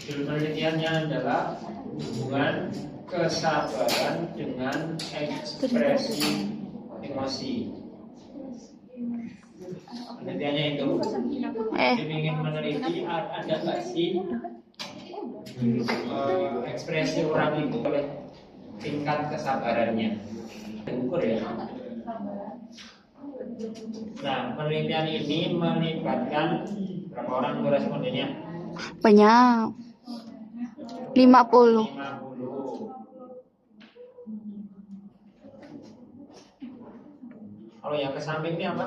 Judul penelitiannya adalah hubungan kesabaran dengan ekspresi emosi. Penelitiannya itu ingin meneliti ada nggak sih ekspresi orang itu oleh tingkat kesabarannya diukur ya. Nah, penelitian ini melibatkan berapa orang respondennya? Banyak. 50. Kalau yang ke samping ini apa?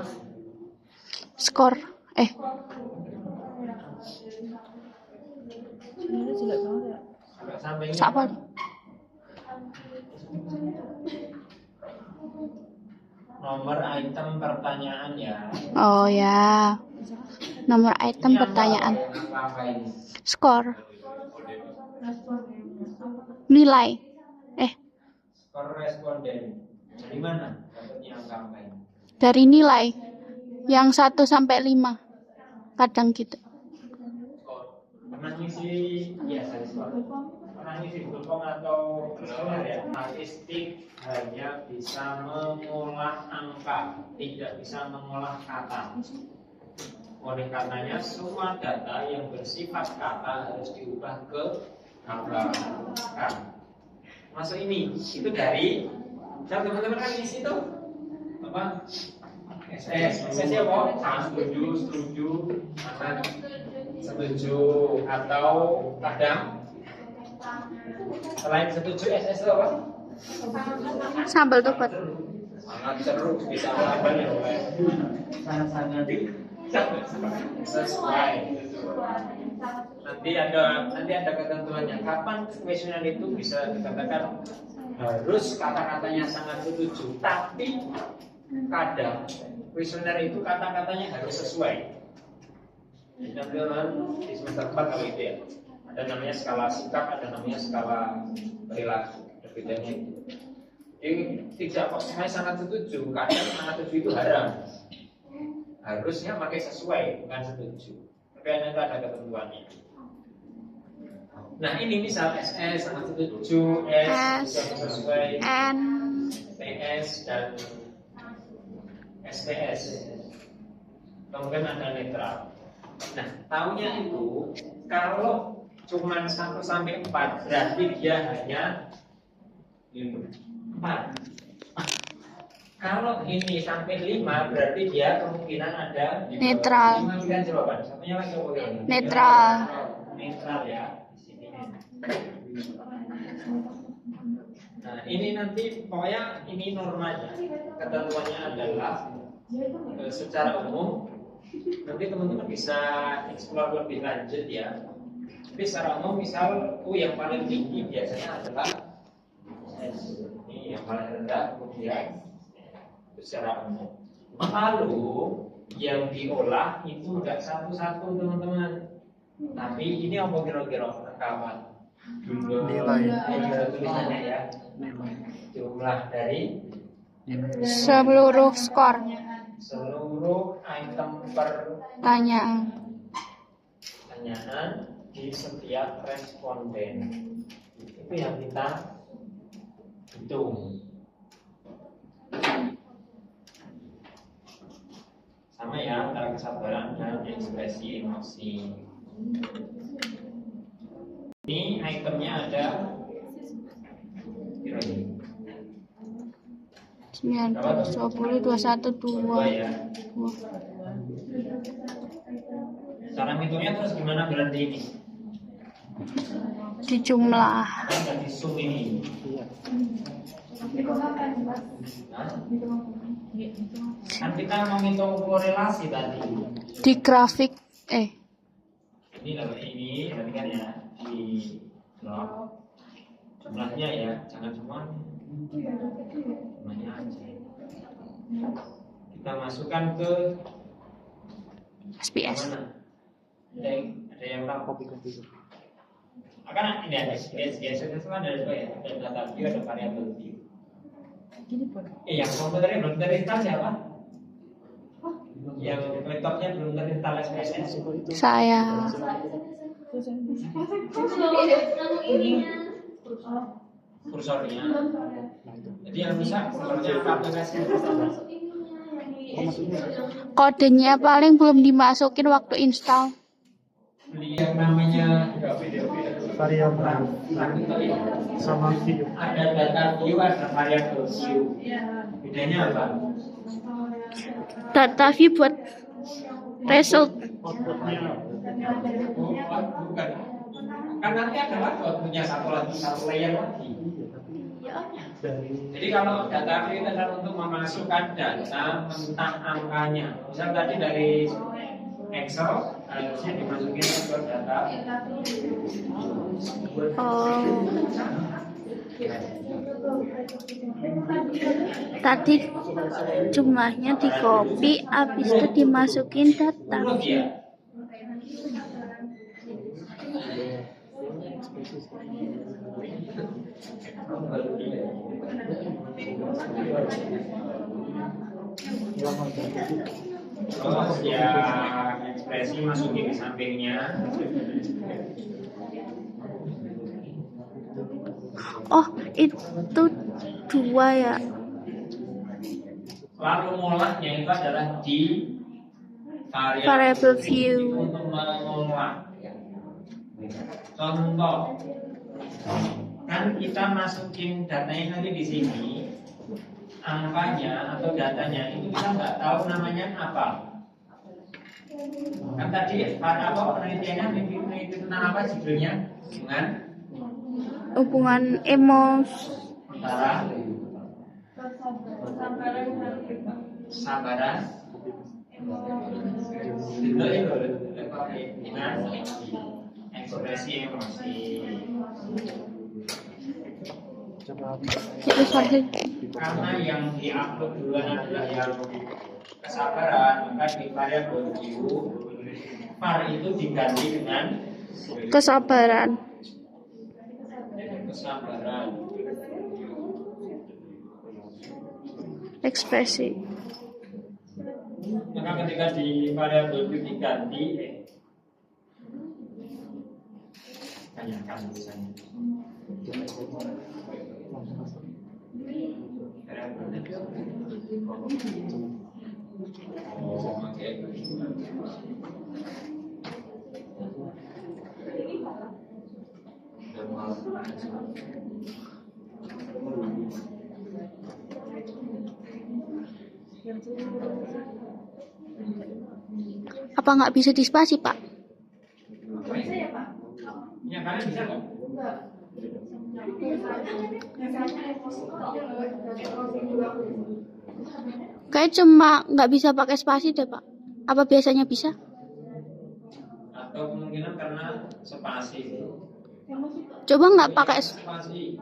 Skor. Sampingnya Siapa? Nomor item pertanyaan ya. Oh ya. Nomor item Ini pertanyaan. apa ini? Skor. Nilai. Skor responden. Dari mana dapatnya angka apa ini? Dari nilai yang 1 sampai 5. Kadang gitu. Pernah ngisi skor. Pernah ngisi Google atau kuesioner ya. Statistik hanya bisa mengolah angka, tidak bisa mengolah kata. Oleh karenanya semua data yang bersifat kata harus diubah ke angka. Masuk ini, itu dari teman-teman kan isi itu apa? SS apa? Setuju, atau kadang selain setuju SS itu apa? Sambal tobat. Sangat seru, bisa apa ya? Sangat sesuai. Nanti ada ketentuannya. Kapan kuesioner itu bisa dikatakan harus kata-katanya sangat setuju, tapi kadang kuesioner itu kata-katanya harus sesuai. Nanti di semester 4 kalau itu ya. Ada namanya skala sikap, ada namanya skala perilaku. Bedanya itu. Jadi tidak kok saya sangat setuju, kadang sangat setuju itu haram. Harusnya pakai sesuai, bukan setuju. Tapi ada ketentuannya. Nah ini misal SS sangat setuju, S sudah sesuai, N, PS dan SPS. Kemudian ada netral. Nah tahunya itu kalau cuma 1 sampai 4 berarti dia hanya 4. Kalau ini sampai 5 berarti dia kemungkinan ada netral. 5 pilihan jawaban. Satunya lagi apa? Netral. Netral ya. Nah ini nanti pokoknya ini normanya. Ketentuannya adalah secara umum nanti teman-teman bisa explore lebih lanjut ya. Tapi secara umum misal yang paling tinggi biasanya adalah ini yang paling rendah kemudian secara umum. Lalu yang diolah itu enggak satu-satu teman-teman. Tapi ini apa kira-kira rekaman? Nilai. Tulisannya ya. Jumlah dari Seluruh skor. seluruh item Tanyaan. pertanyaan di setiap responden. Itu yang kita hitung. Sama ya antara kesabaran dan ekspresi emosi. Ini itemnya ada 19, 20, 21, 2. ya. Cara ngitungnya terus gimana berarti ini? Di jumlah. Kan nggak di sum ini. Hah? Kan kita mau ngitung korelasi tadi. Di grafik. Ini dapat ini berarti kan ya di blok jumlahnya ya, jangan semua jumlahnya aja. Kita masukkan ke SPS. mana? Ada yang tahu? Akan ini ada SPS itu kan ada dua ya, ada data view, ada variable view. Yang komputernya belum terinstall siapa? Yang laptopnya belum terinstall SPSS. Saya. kursornya. Jadi yang bisa kursornya apa aplikasinya? Kodenya paling belum dimasukin waktu install. Beli yang namanya variabel sama view. ada data view, ada variabel view. Bedanya apa? Data view buat result. Outputnya Bukan. Kan nanti ada lagi outputnya satu layer lagi. Jadi kalau data view itu adalah untuk memasukkan data tentang angkanya. Misal tadi dari Excel harusnya dimasukin ke data. Oh. Tadi jumlahnya di copy, habis itu dimasukin data. Huruf ya. Terus ya ekspresi masukin di sampingnya. Oh, itu 2 ya. Lalu mulanya itu adalah di Variable view. untuk mengolah. Contoh, kan kita masukin datanya nanti di sini, angkanya atau datanya itu kita nggak tahu namanya apa. Kan tadi penelitiannya meneliti tentang apa judulnya? Hubungan emos. Antara sabaran itu dengan ekspresi emosi. Karena yang diupload duluan adalah yang kesabaran, maka di variabel view var itu diganti dengan Kesabaran. kesabaran. Ekspresi. Maka ketika di variabel view diganti, tanyakan misalnya. Oh, oke. Apa nggak bisa dispasi, Pak? Ya, kalian bisa kok. Kayak cuma nggak bisa pakai spasi deh, Pak. Apa biasanya bisa? Atau kemungkinan karena spasi. Coba nggak pakai spasi.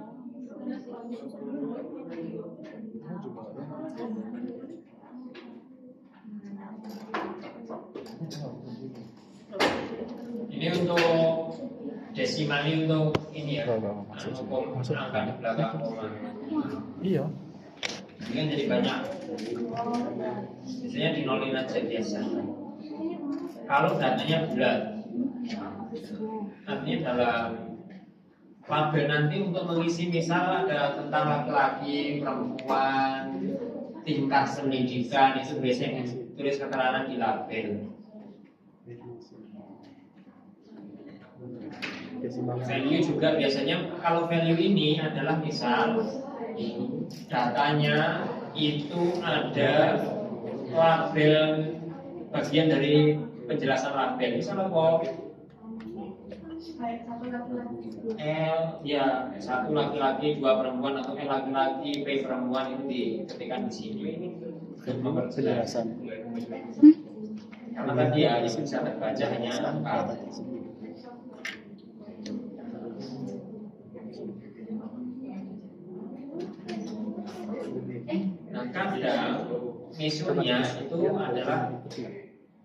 Ini untuk desimal, ini untuk ini ya. Masuk angka di belakang koma. Iya. Ini kan jadi banyak. Biasanya dinolin aja biasa. Kalau datanya bulat, artinya dalam label nanti untuk mengisi misal ada tentang laki-laki, perempuan, tingkat pendidikan, itu biasanya tulis keterangan di label. Value juga biasanya, kalau value ini adalah misal datanya itu ada label bagian dari penjelasan label, misal apa? L ya 1 laki-laki 2 perempuan, atau L laki-laki P perempuan, itu diketikkan di sini. Penjelasan. Karena tadi ya yang bisa terbaca hanya angka. Nah, kadang mesurnya itu adalah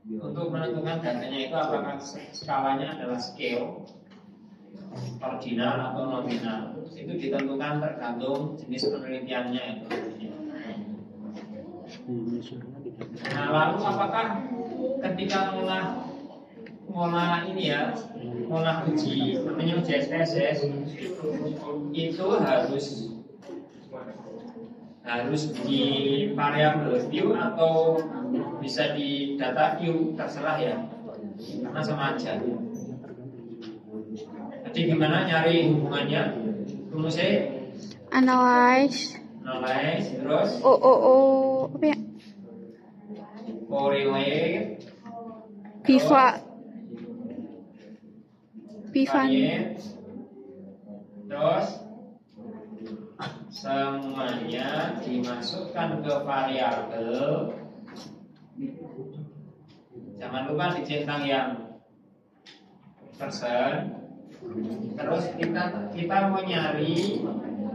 untuk menentukan datanya itu apakah skalanya adalah scale, ordinal atau nominal. Itu ditentukan tergantung jenis penelitiannya itu. Nah, lalu apakah ketika mengolah ngolah ini ya, ngolah uji namanya uji SPSS itu harus di variabel view atau bisa di data view, terserah ya, karena sama aja. Jadi gimana nyari hubungannya? Rumusnya Analyze. terus Apa ya? correlate, Bivariate. terus semuanya dimasukkan ke variabel. Jangan lupa dicentang yang persen. Terus kita mau nyari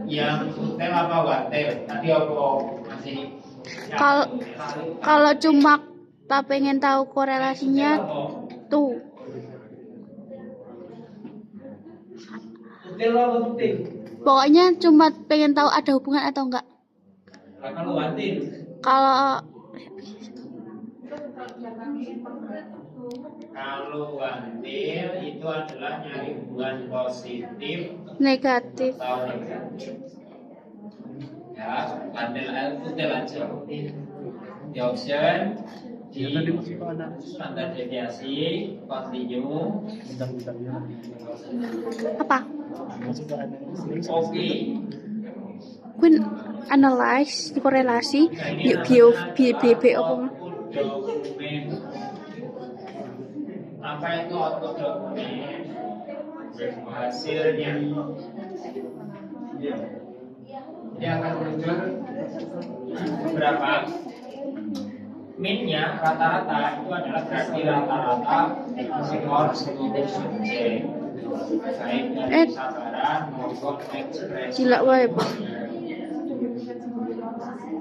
yang utel apa watel. Tadi apa masih? Kalau cuma tak pengen tahu korelasinya tuh. Utel apa utel? Pokoknya cuma pengen tahu ada hubungan atau enggak. Kalau watel? Kalau watel itu adalah nyari hubungan positif Negatif. atau negatif. Ya, utel aja. Di option di standar deviasi, continue, Apa? oke. Kun analyze korelasi bio BB apa? Dokumen. Apa itu output dokumen? Hasilnya. Dia akan muncul berapa? Min-nya rata-rata itu adalah berarti rata-rata skor seluruh subjek, baik dari kesabaran maupun ekspresi. Gila wae.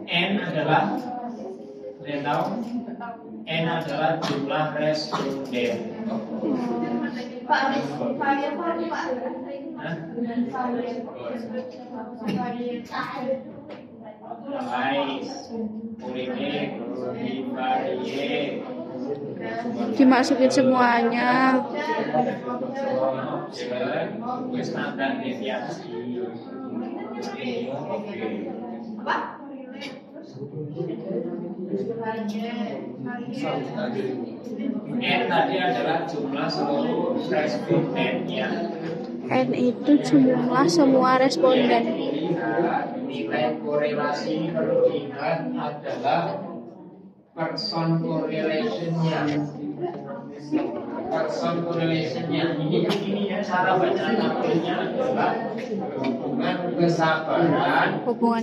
N adalah, kalian tahu? N adalah jumlah responden. Dimasukin semuanya. Standar deviasi. N tadi adalah jumlah seluruh respondennya. N itu jumlah semua responden. Nilai korelasi perlu diingat adalah person correlation-nya. Person correlation-nya ini ya, cara baca tabelnya adalah hubungan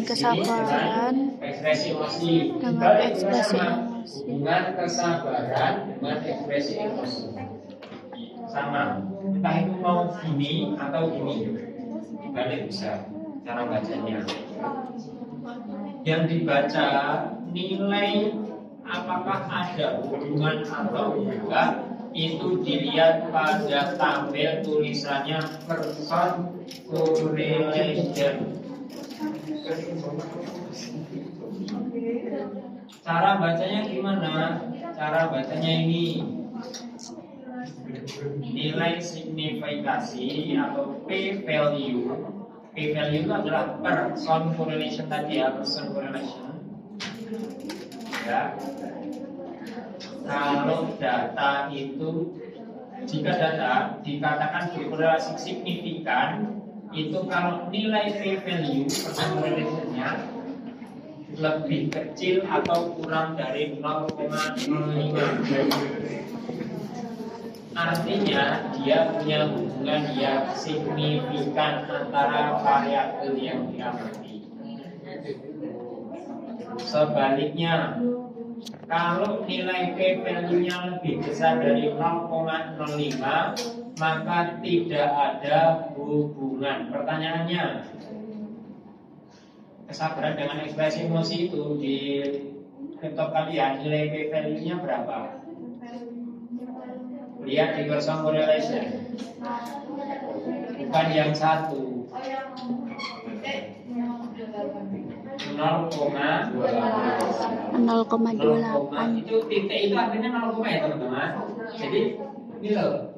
kesabaran ekspresi emosi. Dengan ekspresi emosi. Hubungan kesabaran dengan ekspresi emosi sama, entah itu mau gini atau gini, dibalik bisa cara bacanya. Yang dibaca nilai apakah ada hubungan atau enggak itu dilihat pada tabel tulisannya person correlation. Cara bacanya gimana? Cara bacanya ini nilai signifikasi atau P value. P value itu adalah person correlation tadi ya, person correlation. Ya. Kalau data itu, jika data dikatakan berkorelasi signifikan, itu kalau nilai P value person correlation-nya lebih kecil atau kurang dari 0,05. Artinya dia punya hubungan yang signifikan antara variabel yang diamati. Sebaliknya, kalau nilai P value-nya lebih besar dari 0,05, maka tidak ada hubungan. Pertanyaannya, kesabaran dengan ekspresi emosi itu di laptop kalian nilai P value-nya berapa? Lihat di person correlation, bukan yang satu, 0,28. Itu itu titik itu artinya 0, ya teman-teman. Jadi Ini loh.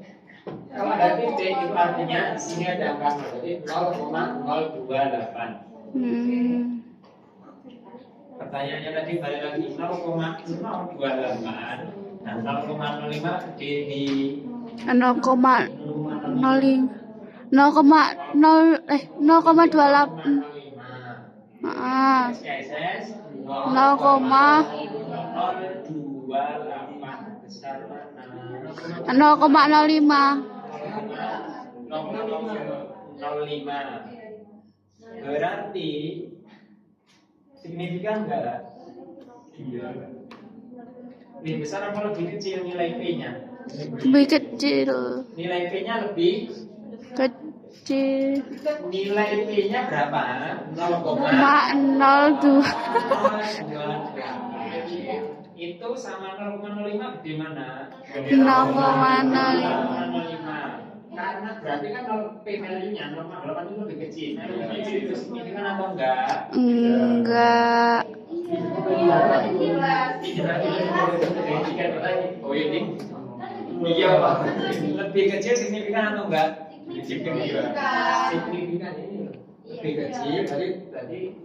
Kalau ada titik itu artinya sini ada angka 0, jadi 0,028. Pertanyaannya tadi balik lagi 0,028. Nah 0,05 di 0,28. SKSS 0,028 besar mana? 0,05. 0,05. Berarti signifikan enggak? Iya. Lebih besar apa lebih kecil nilai P-nya? Lebih kecil. Nilai P-nya lebih Kecil. Nilai P-nya berapa? 0,02. 0,028. Itu sama 0,05 di mana? 0,05. Karena berarti kan kalau P value-nya 0,8 itu lebih kecil. Nah, lebih kecil itu signifikan atau enggak? Enggak. Oh ini? Iya Pak. Lebih kecil signifikan atau enggak? Signifikan ini lebih kecil. Berarti